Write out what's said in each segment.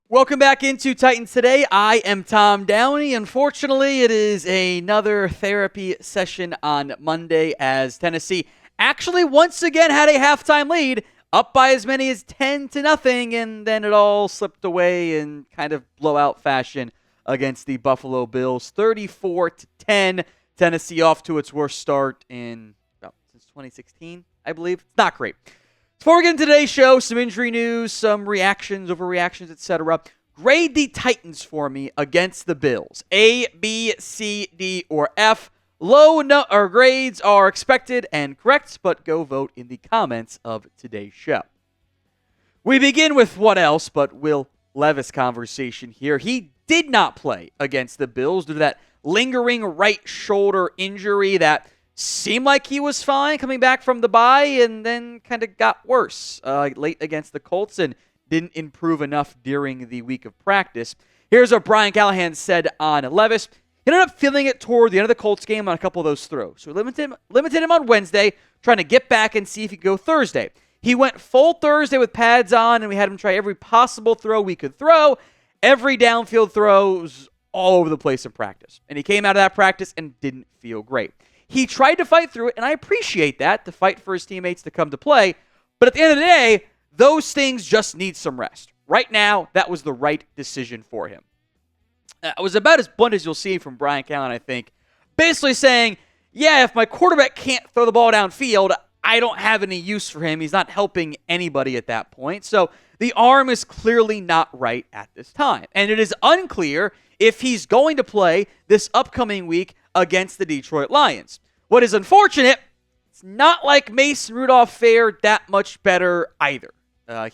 Welcome back into Titans Today. I am Tom Downey. Unfortunately, it is another therapy session on Monday as Tennessee actually once again had a halftime lead, up by as many as 10-0, and then it all slipped away in kind of blowout fashion against the Buffalo Bills. 34-10. Tennessee off to its worst start since 2016, I believe. It's not great. Before we get into today's show, some injury news, some reactions, overreactions, etc. Grade the Titans for me against the Bills. A, B, C, D, or F. Low grades are expected and correct, but go vote in the comments of today's show. We begin with what else but Will Levis conversation here. He did not play against the Bills due to that lingering right shoulder injury that seemed like he was fine coming back from the bye and then kind of got worse late against the Colts and didn't improve enough during the week of practice. Here's what Brian Callahan said on Levis. He ended up feeling it toward the end of the Colts game on a couple of those throws. So we limited him on Wednesday, trying to get back and see if he could go Thursday. He went full Thursday with pads on, and we had him try every possible throw we could throw, every downfield throws all over the place in practice. And he came out of that practice and didn't feel great. He tried to fight through it, and I appreciate that, to fight for his teammates to come to play. But at the end of the day, those things just need some rest. Right now, that was the right decision for him. It was about as blunt as you'll see from Brian Callahan, I think. Basically saying, yeah, if my quarterback can't throw the ball downfield, I don't have any use for him. He's not helping anybody at that point. So the arm is clearly not right at this time. And it is unclear if he's going to play this upcoming week against the Detroit Lions. What is unfortunate, it's not like Mason Rudolph fared that much better either.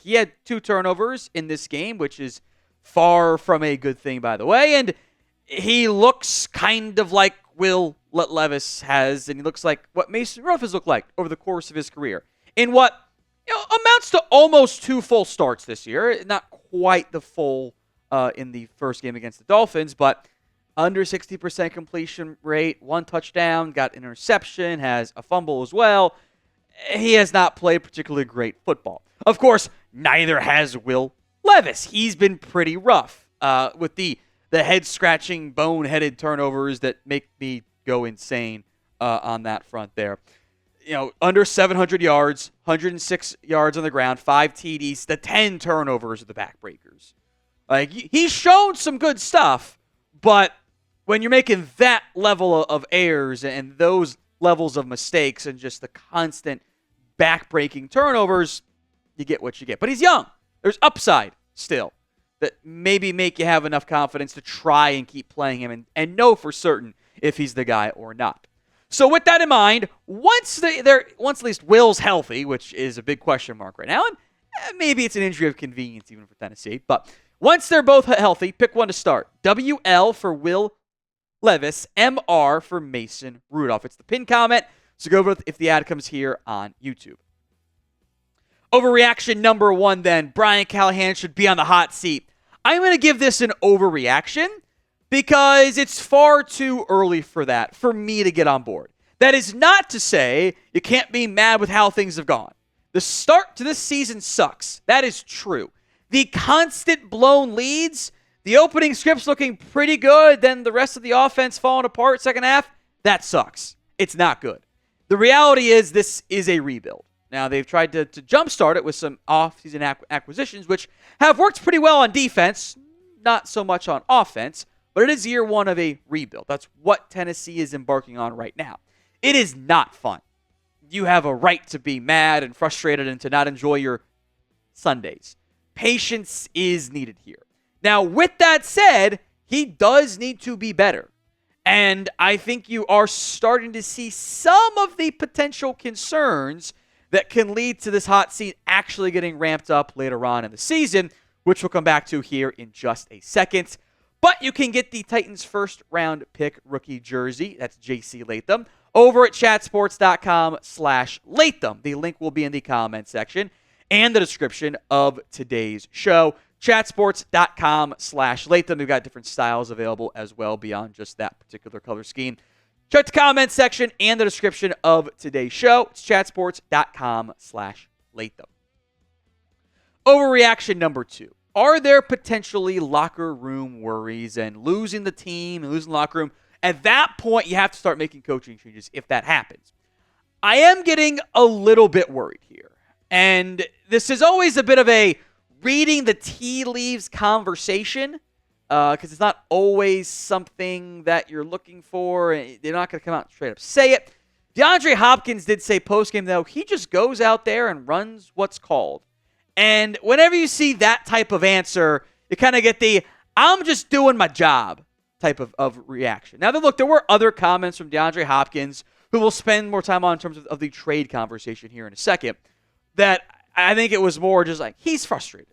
He had 2 turnovers in this game, which is far from a good thing, by the way. And he looks kind of like Will Levis has, and he looks like what Mason Rudolph has looked like over the course of his career. In what amounts to almost 2 full starts this year. Not quite the full in the first game against the Dolphins, but under 60% completion rate, 1 touchdown, got an interception, has a fumble as well. He has not played particularly great football. Of course, neither has Will Levis. He's been pretty rough with the head-scratching, bone-headed turnovers that make me go insane on that front there. Under 700 yards, 106 yards on the ground, 5 TDs, the 10 turnovers are the backbreakers. He's shown some good stuff, but when you're making that level of errors and those levels of mistakes and just the constant back-breaking turnovers, you get what you get. But he's young. There's upside still that maybe make you have enough confidence to try and keep playing him and know for certain if he's the guy or not. So with that in mind, once at least Will's healthy, which is a big question mark right now, and maybe it's an injury of convenience even for Tennessee, but once they're both healthy, pick one to start. WL for Will Levis, MR for Mason Rudolph. It's the pinned comment, so go over if the ad comes here on YouTube. Overreaction number 1 then. Brian Callahan should be on the hot seat. I'm going to give this an overreaction because it's far too early for that, for me to get on board. That is not to say you can't be mad with how things have gone. The start to this season sucks. That is true. The constant blown leads, the opening script's looking pretty good, then the rest of the offense falling apart second half, that sucks. It's not good. The reality is this is a rebuild. Now, they've tried to jumpstart it with some off-season acquisitions, which have worked pretty well on defense, not so much on offense, but it is year 1 of a rebuild. That's what Tennessee is embarking on right now. It is not fun. You have a right to be mad and frustrated and to not enjoy your Sundays. Patience is needed here. Now, with that said, he does need to be better. And I think you are starting to see some of the potential concerns that can lead to this hot seat actually getting ramped up later on in the season, which we'll come back to here in just a second. But you can get the Titans' first-round pick rookie jersey, that's JC Latham, over at chatsports.com/Latham. The link will be in the comment section and the description of today's show. Chatsports.com/Latham. We've got different styles available as well beyond just that particular color scheme. Check the comment section and the description of today's show. It's chatsports.com/Latham. Overreaction number 2. Are there potentially locker room worries and losing the team and losing the locker room? At that point, you have to start making coaching changes if that happens. I am getting a little bit worried here. And this is always a bit of a reading the tea leaves conversation because it's not always something that you're looking for. They're not going to come out and straight up say it. DeAndre Hopkins did say postgame, though, he just goes out there and runs what's called. And whenever you see that type of answer, you kind of get the, I'm just doing my job type of reaction. Now, look, there were other comments from DeAndre Hopkins, who we'll spend more time on in terms of the trade conversation here in a second, that I think it was more just like, he's frustrated.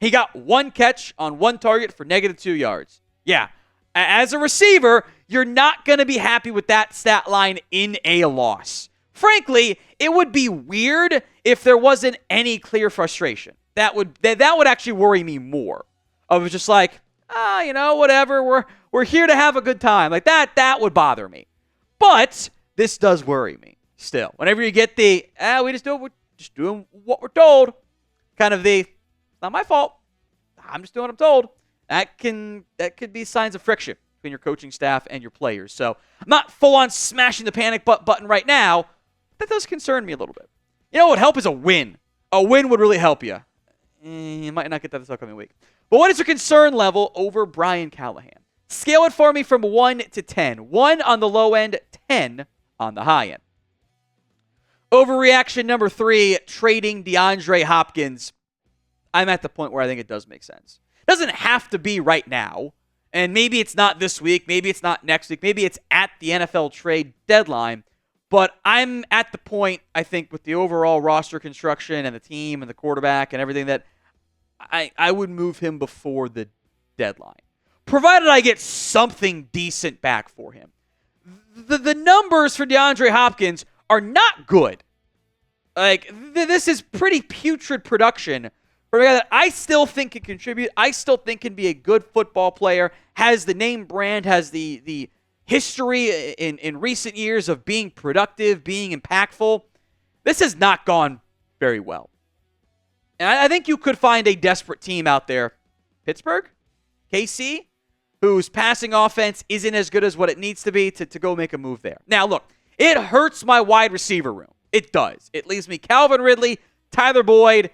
He got 1 catch on 1 target for -2 yards. Yeah, as a receiver, you're not going to be happy with that stat line in a loss. Frankly, it would be weird if there wasn't any clear frustration. That would actually worry me more. I was just like, whatever. We're here to have a good time. Like that would bother me. But this does worry me still. Whenever you get the, we're just doing what we're told, kind of the, not my fault. I'm just doing what I'm told. That could be signs of friction between your coaching staff and your players. So I'm not full on smashing the panic button right now. That does concern me a little bit. You know what would help is a win. A win would really help you. You might not get that this upcoming week. But what is your concern level over Brian Callahan? Scale it for me from 1 to 10. 1 on the low end, 10 on the high end. Overreaction number 3, trading DeAndre Hopkins. I'm at the point where I think it does make sense. It doesn't have to be right now. And maybe it's not this week. Maybe it's not next week. Maybe it's at the NFL trade deadline. But I'm at the point, I think, with the overall roster construction and the team and the quarterback and everything that I would move him before the deadline, provided I get something decent back for him. The numbers for DeAndre Hopkins are not good. Like, this is pretty putrid production for a guy that I still think can contribute. I still think can be a good football player, has the name brand, has the history in recent years of being productive, being impactful. This has not gone very well. And I think you could find a desperate team out there, Pittsburgh, KC, whose passing offense isn't as good as what it needs to be to go make a move there. Now, look, it hurts my wide receiver room. It does. It leaves me Calvin Ridley, Tyler Boyd,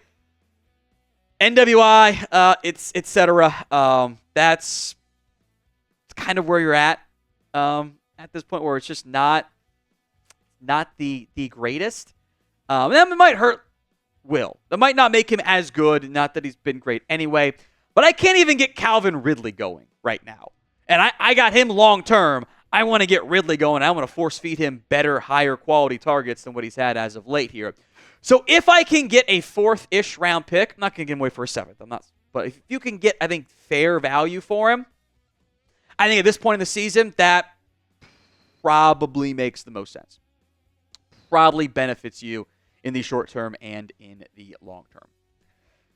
NWI, etc. That's kind of where you're at this point, where it's just not the greatest. That might hurt Will. That might not make him as good, not that he's been great anyway. But I can't even get Calvin Ridley going right now. And I got him long term. I want to get Ridley going. I want to force feed him better, higher quality targets than what he's had as of late here. So if I can get a 4th-ish round pick, I'm not going to give him away for a 7th. But if you can get, I think, fair value for him, I think at this point in the season, that probably makes the most sense. Probably benefits you in the short term and in the long term.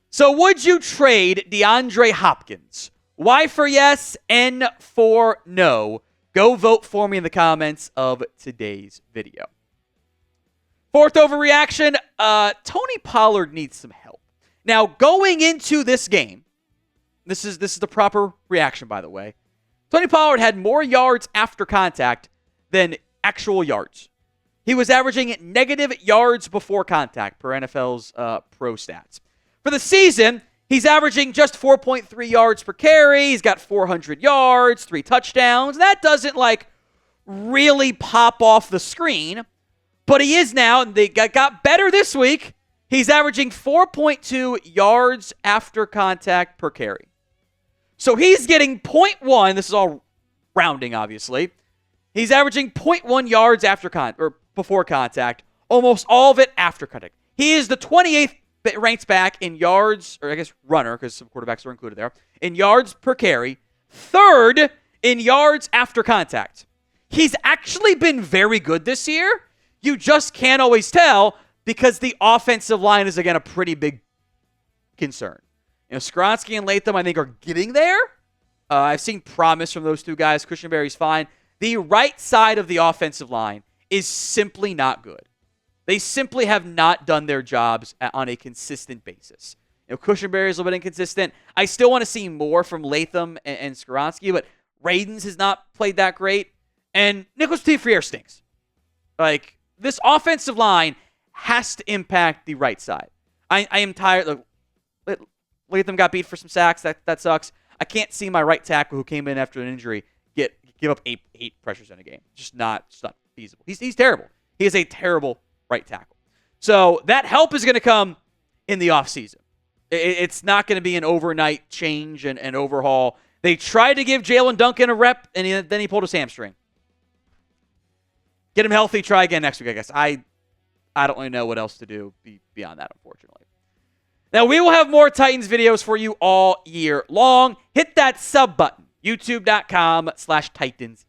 So would you trade DeAndre Hopkins? Y for yes, N for no. Go vote for me in the comments of today's video. 4th overreaction, Tony Pollard needs some help. Now, going into this game, this is the proper reaction, by the way. Tony Pollard had more yards after contact than actual yards. He was averaging negative yards before contact per NFL's pro stats. For the season, he's averaging just 4.3 yards per carry. He's got 400 yards, 3 touchdowns. That doesn't really pop off the screen, but he is now, and they got better this week. He's averaging 4.2 yards after contact per carry. So he's getting 0.1. This is all rounding, obviously. He's averaging 0.1 yards before contact, almost all of it after contact. He is the 28th ranked back in yards, or I guess runner, because some quarterbacks are included there, in yards per carry, 3rd in yards after contact. He's actually been very good this year. You just can't always tell because the offensive line is, again, a pretty big concern. Skronsky and Latham, I think, are getting there. I've seen promise from those 2 guys. Christian Barry's fine. The right side of the offensive line is simply not good. They simply have not done their jobs on a consistent basis. Cushenberry is a little bit inconsistent. I still want to see more from Latham and Skoronski, but Radens has not played that great. And Nicholas Petit-Frere stinks. Like, this offensive line has to impact the right side. I am tired. Look, Latham got beat for some sacks. That sucks. I can't see my right tackle who came in after an injury give up eight pressures in a game. Just not feasible. He's terrible. He is a terrible right tackle. So that help is going to come in the offseason. It's not going to be an overnight change and overhaul. They tried to give Jalen Duncan a rep, and then he pulled his hamstring. Get him healthy. Try again next week, I guess. I don't really know what else to do beyond that, unfortunately. Now, we will have more Titans videos for you all year long. Hit that sub button, youtube.com/Titans